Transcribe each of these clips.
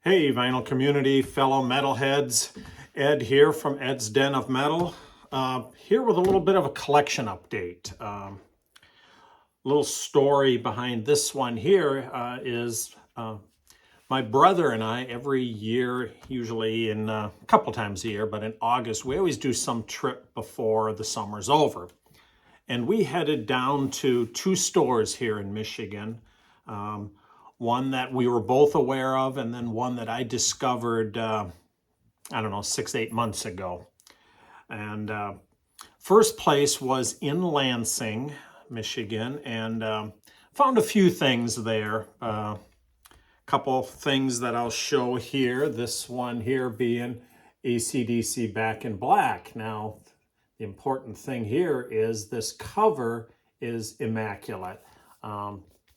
Hey, vinyl community, fellow metalheads. Ed here from Ed's Den of Metal. Here with a little bit of a collection update. Little story behind this one here is my brother and I, every year, usually in a couple times a year, but in August, we always do some trip before the summer's over. And we headed down to two stores here in Michigan. One that we were both aware of, and then one that I discovered, I don't know, 6, 8 months ago. And first place was in Lansing, Michigan, and found a few things there. Couple things that I'll show here. This one here being AC/DC Back in Black. Now, the important thing here is this cover is immaculate.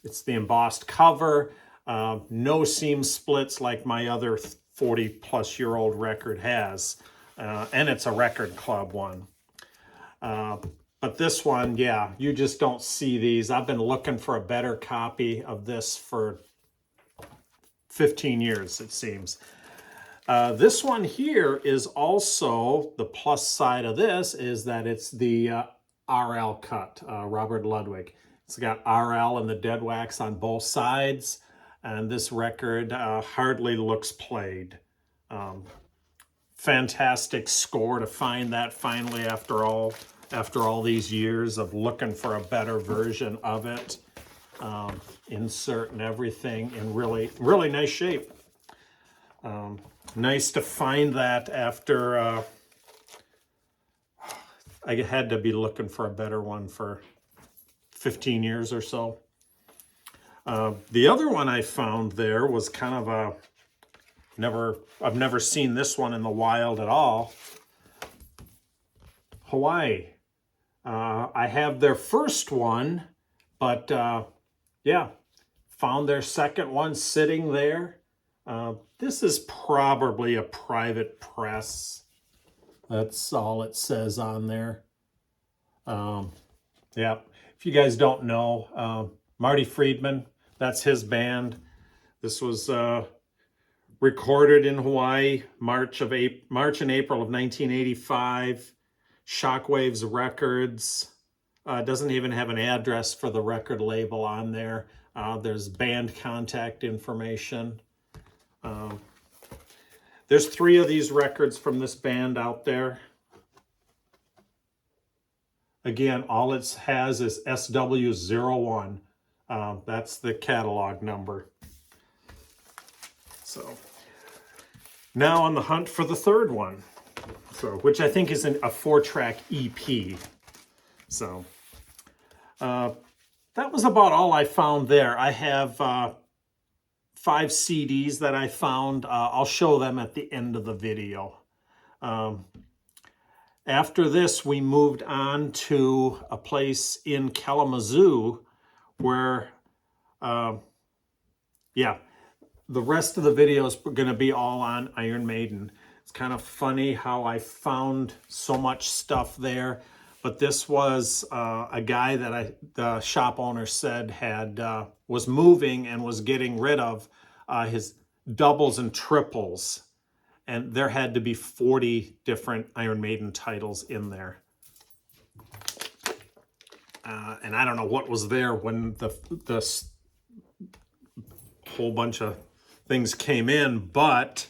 It's the embossed cover, no seam splits like my other 40-plus-year-old record has, and it's a Record Club one. But this one, yeah, you just don't see these. I've been looking for a better copy of this for 15 years, it seems. This one here is also, the plus side of this is that it's the RL cut, Robert Ludwig. It's got RL and the dead wax on both sides, and this record hardly looks played. Fantastic score to find that finally after all these years of looking for a better version of it. Insert and everything in really nice shape. Nice to find that after I had to be looking for a better one for 15 years or so. The other one I found there was kind of I've never seen this one in the wild at all. Hawaii. I have their first one, but yeah, found their second one sitting there. This is probably a private press. That's all it says on there. Yeah, if you guys don't know, Marty Friedman, that's his band. This was recorded in Hawaii, March and April of 1985. Shockwaves Records. Doesn't even have an address for the record label on there. There's band contact information. There's 3 of these records from this band out there. Again, all it has is SW01. That's the catalog number. So now on the hunt for the third one, which I think is a 4-track EP. So that was about all I found there. I have 5 CDs that I found. I'll show them at the end of the video. After this, we moved on to a place in Kalamazoo where, yeah, the rest of the video is going to be all on Iron Maiden. It's kind of funny how I found so much stuff there, but this was a guy that the shop owner said was moving and was getting rid of his doubles and triples, and there had to be 40 different Iron Maiden titles in there. And I don't know what was there when the whole bunch of things came in, but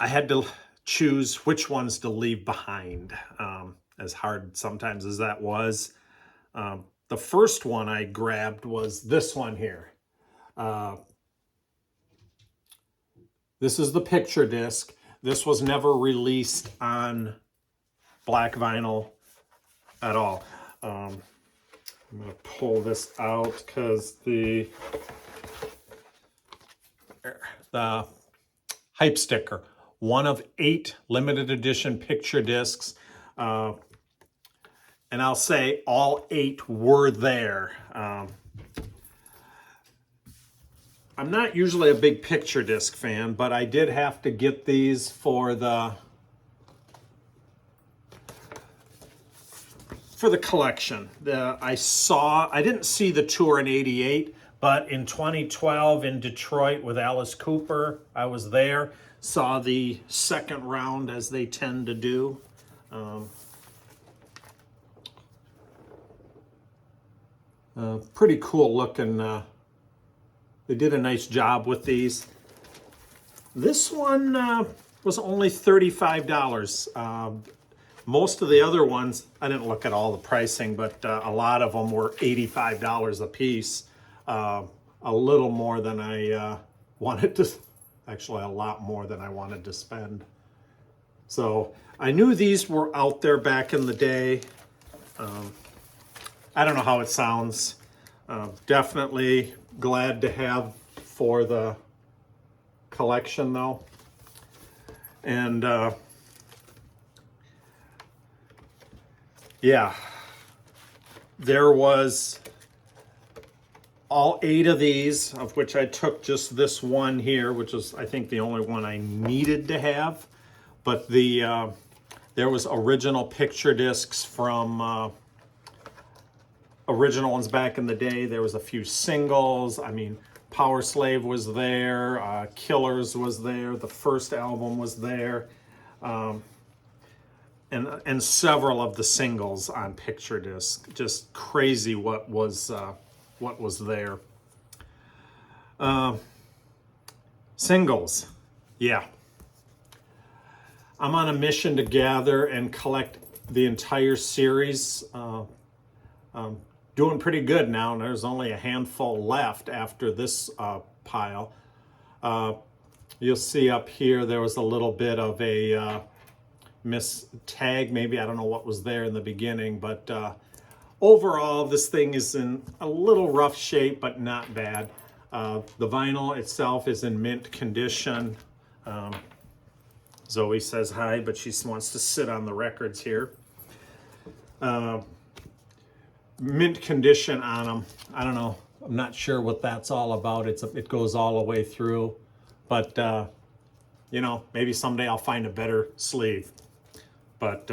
I had to choose which ones to leave behind, as hard sometimes as that was. The first one I grabbed was this one here. This is the picture disc. This was never released on black vinyl at all. I'm going to pull this out because the hype sticker, one of 8 limited edition picture discs. And I'll say all 8 were there. I'm not usually a big picture disc fan, but I did have to get these for the collection. I didn't see the tour in '88, But in 2012 in Detroit with Alice Cooper, I was there, saw the second round as they tend to do. Pretty cool looking. They did a nice job with these. This one was only $35. Most of the other ones, I didn't look at all the pricing, but a lot of them were $85 a piece. A little more than I wanted to, actually a lot more than I wanted to spend. So I knew these were out there back in the day. I don't know how it sounds. Definitely glad to have for the collection though. And yeah, there was all 8 of these, of which I took just this one here, which is I think the only one I needed to have. But the there was original picture discs from original ones back in the day. There was a few singles. I mean, Power Slave was there, Killers was there, the first album was there, and several of the singles on picture disc. Just crazy what was there. Singles, yeah. I'm on a mission to gather and collect the entire series. Doing pretty good now, and there's only a handful left after this pile. You'll see up here there was a little bit of a tag, maybe. I don't know what was there in the beginning, but overall this thing is in a little rough shape, but not bad. The vinyl itself is in mint condition. Zoe says hi, but she wants to sit on the records here. Mint condition on them. I don't know. I'm not sure what that's all about. It goes all the way through, but you know, maybe someday I'll find a better sleeve. But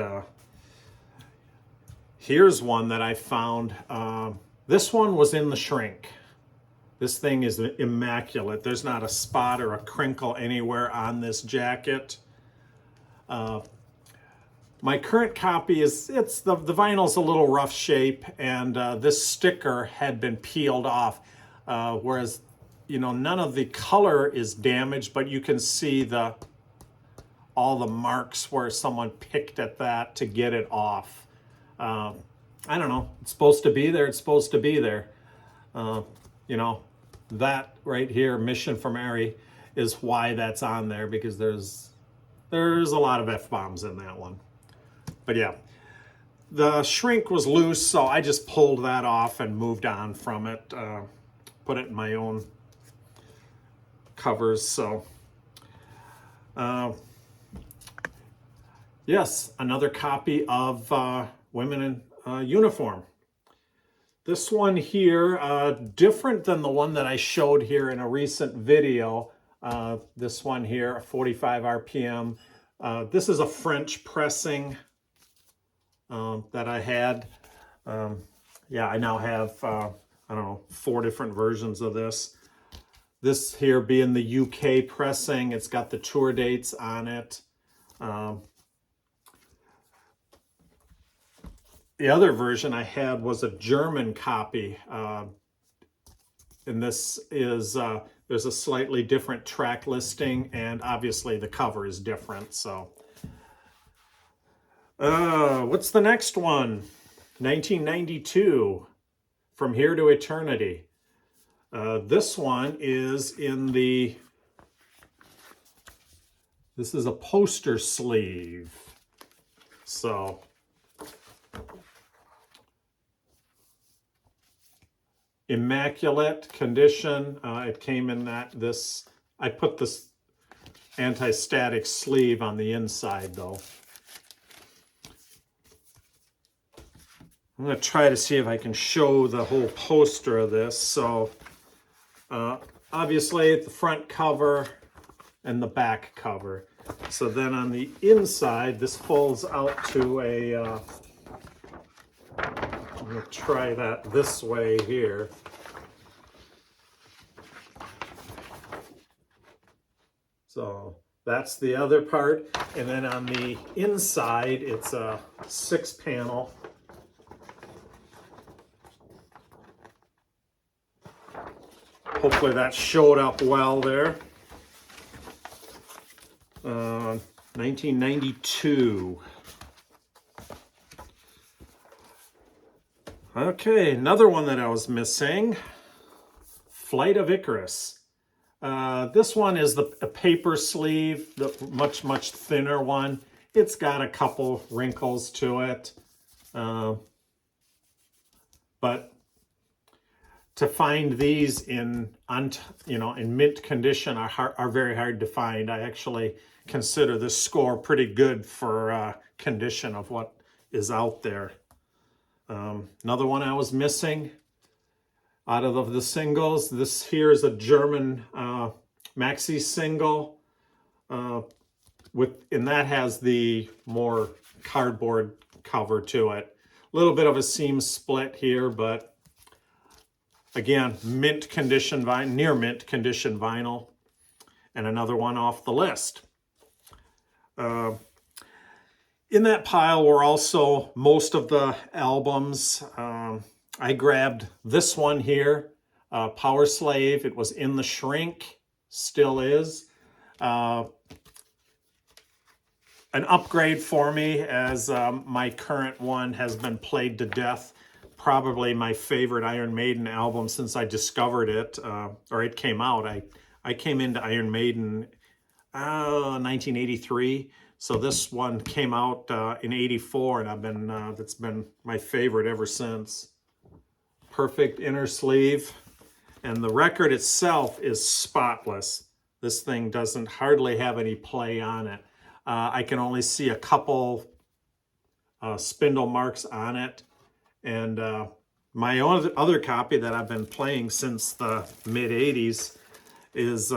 here's one that I found. This one was in the shrink. This thing is immaculate. There's not a spot or a crinkle anywhere on this jacket. My current copy is, the vinyl's a little rough shape, and this sticker had been peeled off, whereas, you know, none of the color is damaged, but you can see all the marks where someone picked at that to get it off. I don't know. It's supposed to be there. It's supposed to be there. You know, that right here, Mission for Mary, is why that's on there, because there's a lot of F-bombs in that one. But yeah, the shrink was loose, so I just pulled that off and moved on from it. Put it in my own covers. So yes, another copy of Women in Uniform. This one here, different than the one that I showed here in a recent video. This one here, 45 RPM. This is a French pressing that I had. Yeah, I now have, I don't know, 4 different versions of this. This here being the UK pressing. It's got the tour dates on it. The other version I had was a German copy. And this is, there's a slightly different track listing, and obviously the cover is different, so. What's the next one? 1992, From Here to Eternity. This one is in the, this is a poster sleeve. So, immaculate condition. It came in this, I put this anti-static sleeve on the inside though. I'm going to try to see if I can show the whole poster of this. So obviously the front cover and the back cover. So then on the inside, this folds out to a, I'm going to try that this way here. So that's the other part. And then on the inside, it's a 6-panel. Hopefully that showed up well there. 1992. Okay, another one that I was missing. Flight of Icarus. This one is a paper sleeve, the much thinner one. It's got a couple wrinkles to it, but to find these in mint condition are very hard to find. I actually consider this score pretty good for condition of what is out there. Another one I was missing out of the singles. This here is a German maxi single, and that has the more cardboard cover to it. A little bit of a seam split here, but again, mint condition vinyl, near mint condition vinyl, and another one off the list. In that pile were also most of the albums. I grabbed this one here, Power Slave. It was in the shrink, still is. An upgrade for me, as my current one has been played to death. Probably my favorite Iron Maiden album since I discovered it, or it came out. I came into Iron Maiden 1983. So this one came out in '84, and I've been that's been my favorite ever since. Perfect inner sleeve, and the record itself is spotless. This thing doesn't hardly have any play on it. I can only see a couple spindle marks on it, and my other copy that I've been playing since the mid '80s is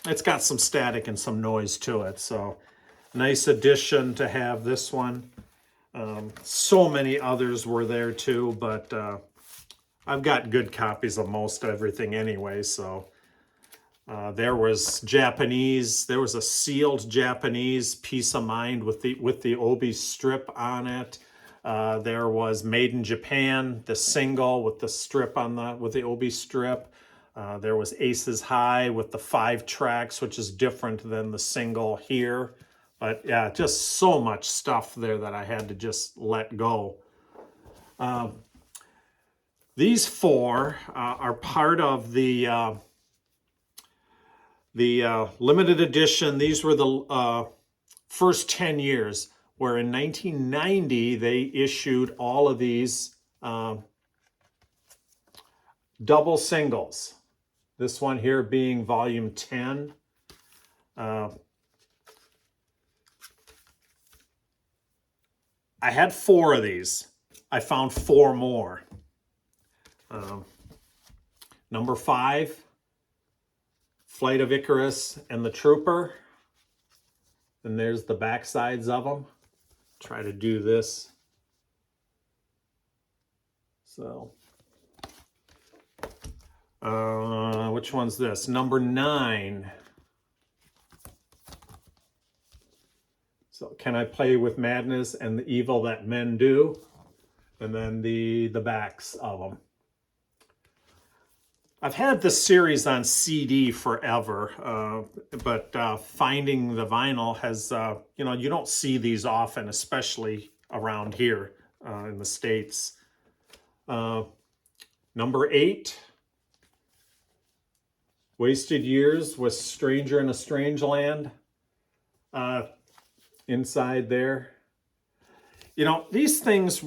it's got some static and some noise to it. So nice addition to have this one. So many others were there too, but I've got good copies of most everything anyway. So there was Japanese. There was a sealed Japanese Peace of Mind with the Obi strip on it. There was Made in Japan, the single with the strip with the Obi strip. There was Aces High with the 5 tracks, which is different than the single here. But yeah, just so much stuff there that I had to just let go. These 4 are part of the limited edition. These were the first 10 years, where in 1990 they issued all of these double singles. This one here being volume 10. I had 4 of these. I found 4 more. Number 5, Flight of Icarus and the Trooper. And there's the back sides of them. Try to do this. So, which one's this? Number 9. So, Can I Play with Madness and the Evil That Men Do? And then the backs of them. I've had this series on CD forever, but finding the vinyl has, you don't see these often, especially around here in the States. Number 8, Wasted Years with Stranger in a Strange Land. Inside there. These things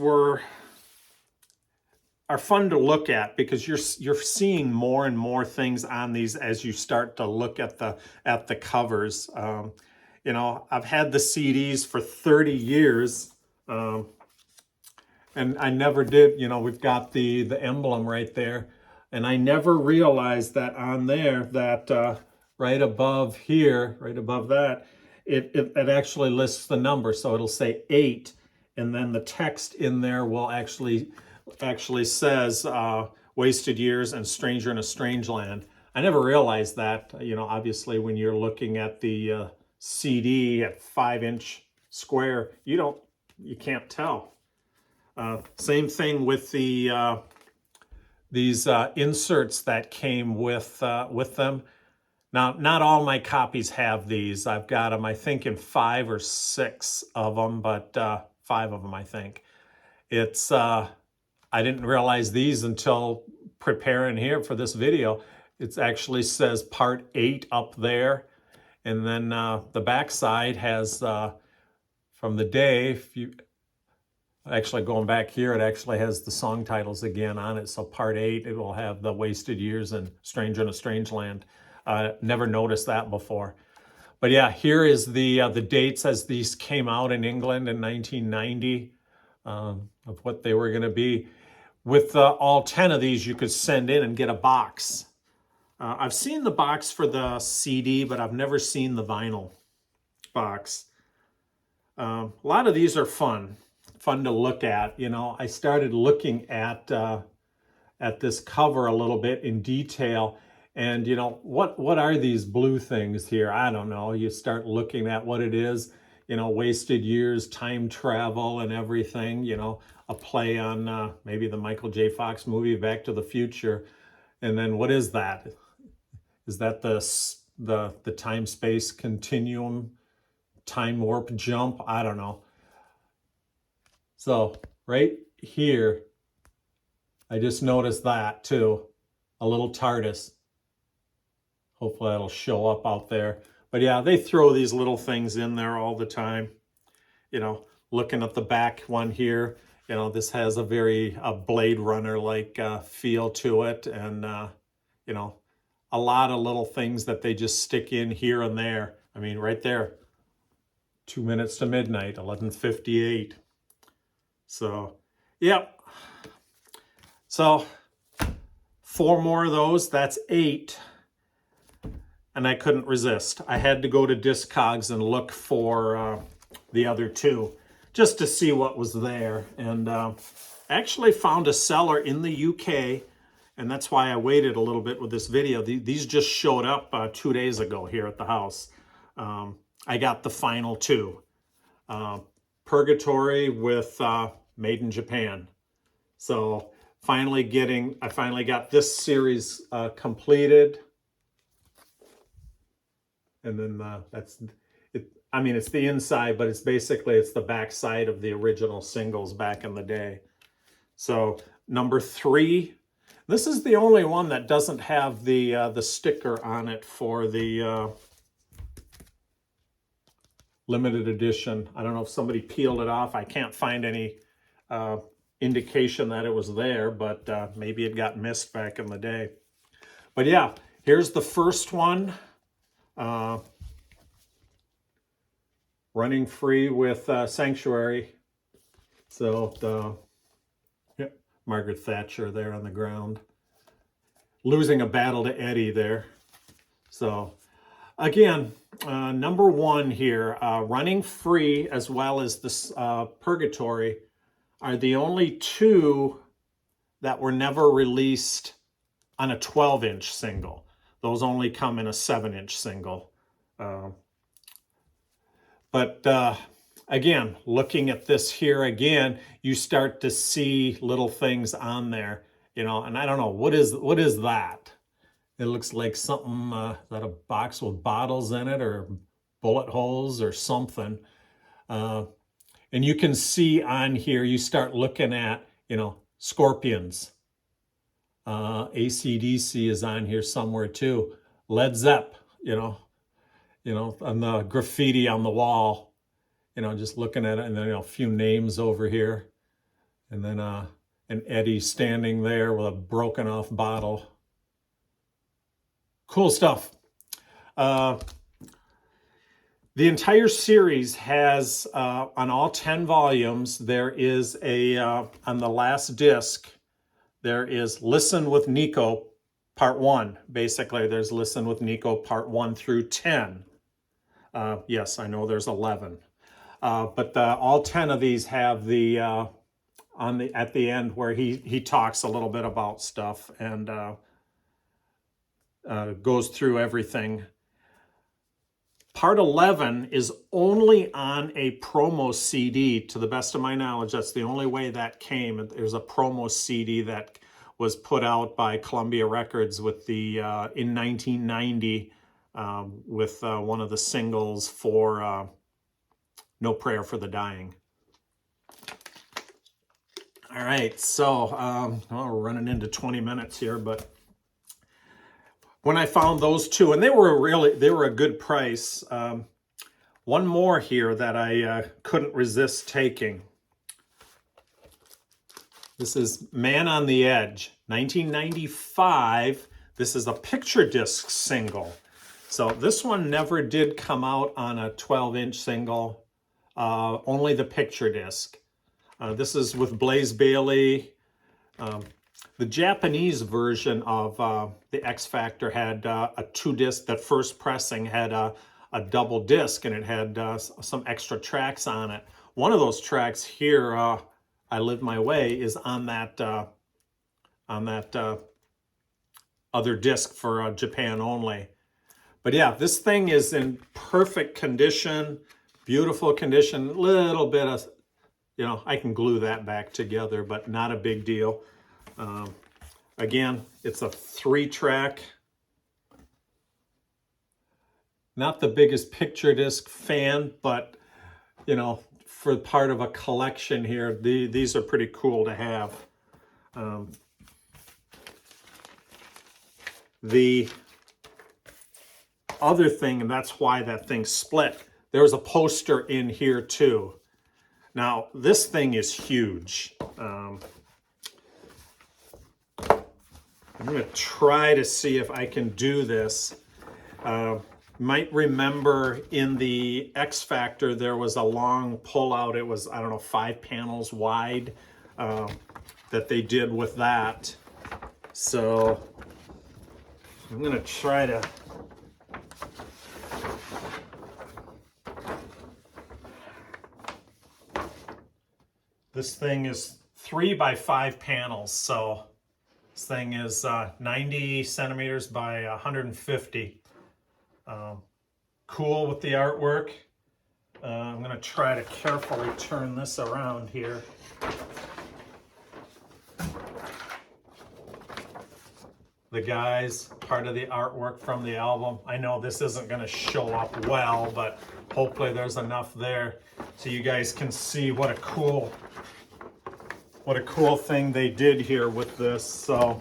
are fun to look at because you're seeing more and more things on these as you start to look at the covers. I've had the CDs for 30 years, and I never did. We've got the emblem right there, and I never realized that on there that right above here, right above that, it actually lists the number. So it'll say 8, and then the text in there will actually says Wasted Years and Stranger in a Strange Land. I never realized that, you know, obviously when you're looking at the CD at 5-inch square, you can't tell. Same thing with the these inserts that came with them. Now, not all my copies have these. I've got them, I think, in 5 or 6 of them, but 5 of them, I think. It's, I didn't realize these until preparing here for this video. It actually says part 8 up there. And then the back side has, from the day, if you, actually going back here, it actually has the song titles again on it. So part 8, it will have the Wasted Years and Stranger in a Strange Land. Never noticed that before. But yeah, here is the dates as these came out in England in 1990 of what they were going to be. With all 10 of these, you could send in and get a box. I've seen the box for the CD, but I've never seen the vinyl box. A lot of these are fun to look at. You know, I started looking at this cover a little bit in detail. And, you know, what are these blue things here? I don't know. You start looking at what it is, you know, wasted years, time travel and everything, you know, a play on maybe the Michael J. Fox movie, Back to the Future. And then what is that? Is that the time-space continuum, time warp jump? I don't know. So right here, I just noticed that too, a little TARDIS. Hopefully that'll show up out there. But yeah, they throw these little things in there all the time. You know, looking at the back one here, you know, this has a very Blade Runner-like feel to it. And, you know, a lot of little things that they just stick in here and there. I mean, right there, 2 minutes to midnight, 11:58. So, yep. So, 4 more of those, that's 8. And I couldn't resist. I had to go to Discogs and look for the other 2 just to see what was there. And actually found a seller in the UK, and that's why I waited a little bit with this video. These just showed up 2 days ago here at the house. I got the final 2. Purgatory with Made in Japan. So I finally got this series completed. And then that's it. I mean, it's the inside, but it's the back side of the original singles back in the day. So number 3, this is the only one that doesn't have the sticker on it for the limited edition. I don't know if somebody peeled it off. I can't find any indication that it was there, but maybe it got missed back in the day. But yeah, here's the first one. Running Free with Sanctuary. So Margaret Thatcher there on the ground. Losing a battle to Eddie there. So again, number 1 here, Running Free as well as this Purgatory are the only 2 that were never released on a 12-inch single. Those only come in a 7-inch single. But again, looking at this here again, you start to see little things on there, you know, and I don't know, what is that? It looks like something, is that a box with bottles in it or bullet holes or something? And you can see on here, you start looking at, you know, Scorpions. AC/DC is on here somewhere too. Led Zepp, you know, on the graffiti on the wall, you know, just looking at it, and then, you know, a few names over here. And then an Eddie standing there with a broken off bottle. Cool stuff. The entire series has, on all 10 volumes, there is on the last disc, there is Listen with Nico Part 1. Basically, there's Listen with Nico Part 1 through 10. Yes, I know there's 11. But all 10 of these have the, at the end where he talks a little bit about stuff. And goes through everything. Part 11 is only on a promo CD, to the best of my knowledge. That's the only way that came. There's a promo CD that was put out by Columbia Records with the in 1990 with one of the singles for No Prayer for the Dying. All right, so we're running into 20 minutes here, but when I found those two, and they were a good price. One more here that I couldn't resist taking. This is Man on the Edge, 1995. This is a picture disc single. So this one never did come out on a 12-inch single, only the picture disc. This is with Blaze Bayley. The Japanese version of the X Factor had a 2-disc. That first pressing had a double disc, and it had some extra tracks on it. One of those tracks here, I Live My Way, is on that other disc for Japan only. But yeah, this thing is in perfect condition, beautiful condition. Little bit of, I can glue that back together, but not a big deal. Again, it's a 3-track. Not the biggest picture disc fan, but for part of a collection here, these are pretty cool to have. The other thing, and that's why that thing split, there's a poster in here too. Now, this thing is huge. I'm going to try to see if I can do this. Might remember in the X Factor there was a long pull-out. It was, 5 panels wide that they did with that. So I'm going to try to... This thing is 3 by 5 panels, so this thing is 90 centimeters by 150. Cool with the artwork. I'm going to try to carefully turn this around here. The guys, part of the artwork from the album. I know this isn't going to show up well, but hopefully there's enough there so you guys can see what a cool thing they did here with this. So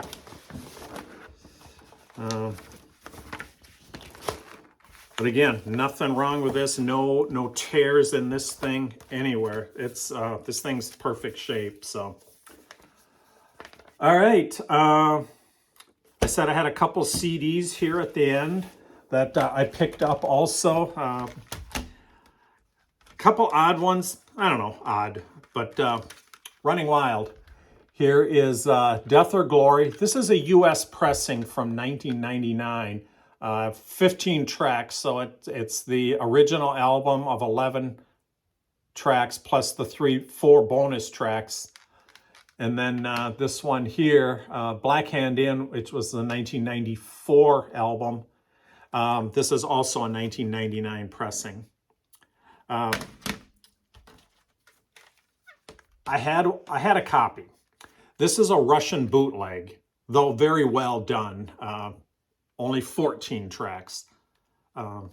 but again, nothing wrong with this. No tears in this thing anywhere. It's this thing's perfect shape. So all right, I said I had a couple CDs here at the end that I picked up also. A couple odd ones. I don't know, odd, but Running Wild. Here is Death or Glory. This is a US pressing from 1999. 15 tracks, so it's the original album of 11 tracks plus the 4 bonus tracks. And then this one here, Black Hand In, which was the 1994 album. This is also a 1999 pressing. I had a copy. This is a Russian bootleg, though very well done. Only 14 tracks. And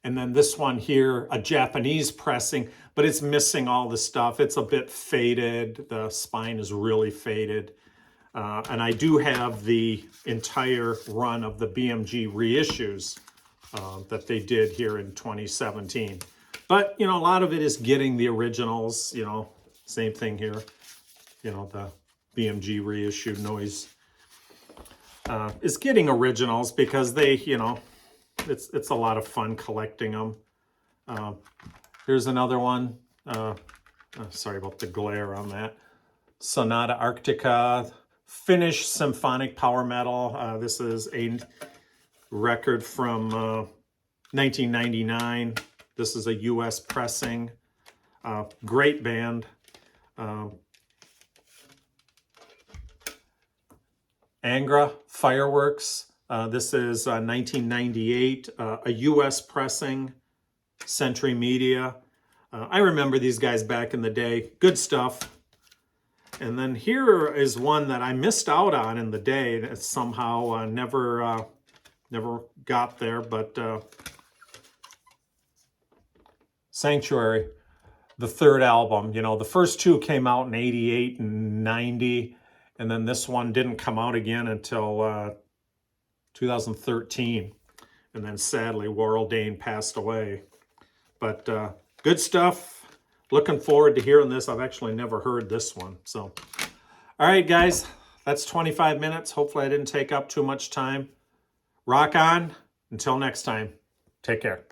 then this one here, a Japanese pressing, but it's missing all the stuff. It's a bit faded. The spine is really faded. And I do have the entire run of the BMG reissues that they did here in 2017. But, a lot of it is getting the originals, same thing here. The BMG reissue noise is getting originals because they, it's a lot of fun collecting them. Here's another one. Sorry about the glare on that. Sonata Arctica, Finnish symphonic power metal. This is a record from 1999. This is a US pressing. Great band. Angra Fireworks. This is 1998, a U.S. pressing, Century Media. I remember these guys back in the day. Good stuff. And then here is one that I missed out on in the day that somehow never got there, but Sanctuary, the third album. You know, the first two came out in 88 and 90, and then this one didn't come out again until 2013. And then sadly, Warrell Dane passed away. But good stuff. Looking forward to hearing this. I've actually never heard this one. So, all right, guys, that's 25 minutes. Hopefully I didn't take up too much time. Rock on. Until next time, take care.